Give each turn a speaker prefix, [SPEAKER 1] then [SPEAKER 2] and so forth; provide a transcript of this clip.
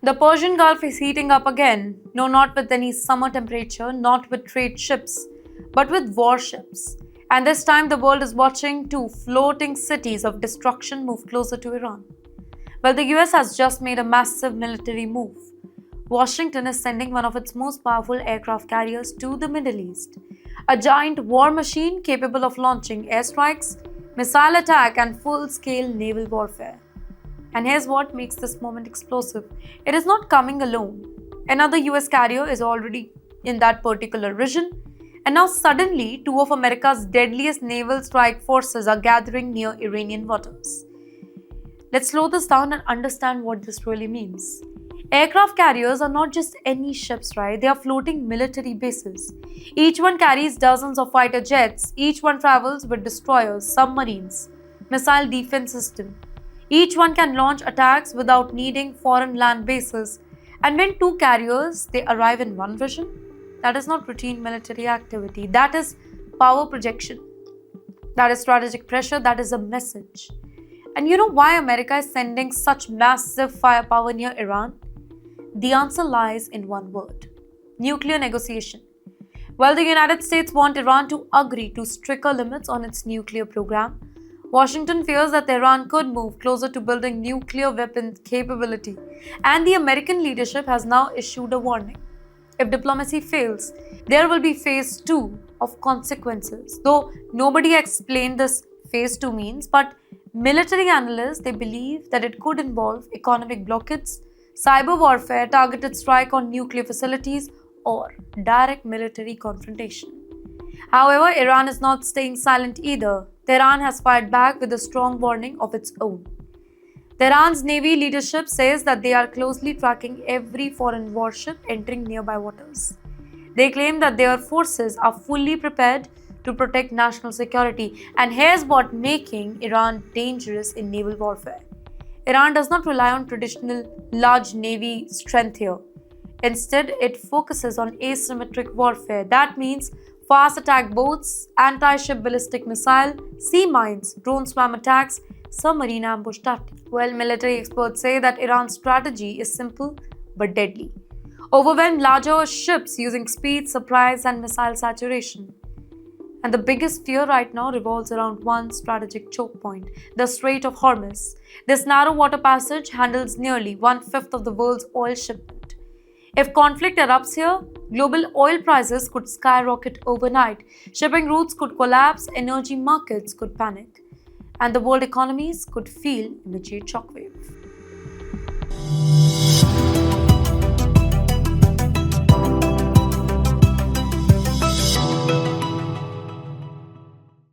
[SPEAKER 1] The Persian Gulf is heating up again, no, not with any summer temperature, not with trade ships, but with warships. And this time the world is watching two floating cities of destruction move closer to Iran. Well, the US has just made a massive military move. Washington is sending one of its most powerful aircraft carriers to the Middle East, a giant war machine capable of launching airstrikes, missile attack, and full scale naval warfare. And here's what makes this moment explosive: it is not coming alone. Another US carrier is already in that particular region, and now suddenly two of America's deadliest naval strike forces are gathering near Iranian waters. Let's slow this down and understand what this really means. Aircraft carriers are not just any ships, right? They are floating military bases. Each one carries dozens of fighter jets, each one travels with destroyers, submarines, missile defense system. Each one can launch attacks without needing foreign land bases. And when two carriers they arrive in one region, that is not routine military activity. That is power projection. That is strategic pressure. That is a message. And you know why America is sending such massive firepower near Iran? The answer lies in one word: nuclear negotiation. While the United States want Iran to agree to stricter limits on its nuclear program, Washington fears that Iran could move closer to building nuclear weapon capability. And the American leadership has now issued a warning. If diplomacy fails, there will be phase 2 of consequences. Though nobody explained this phase 2 means, but military analysts they believe that it could involve economic blockades, cyber warfare, targeted strike on nuclear facilities, or direct military confrontation. However, Iran is not staying silent either. Tehran has fired back with a strong warning of its own. Tehran's Navy leadership says that they are closely tracking every foreign warship entering nearby waters. They claim that their forces are fully prepared to protect national security. And here's what making Iran dangerous in naval warfare. Iran does not rely on traditional large navy strength here. Instead, it focuses on asymmetric warfare. That means fast attack boats, anti-ship ballistic missile, sea mines, drone swarm attacks, submarine ambush tactics. Well, military experts say that Iran's strategy is simple but deadly. Overwhelm larger ships using speed, surprise, and missile saturation. And the biggest fear right now revolves around one strategic choke point: the Strait of Hormuz. This narrow water passage handles nearly 1/5 of the world's oil shipment. If conflict erupts here, global oil prices could skyrocket overnight, shipping routes could collapse, energy markets could panic, and the world economies could feel immediate shockwave.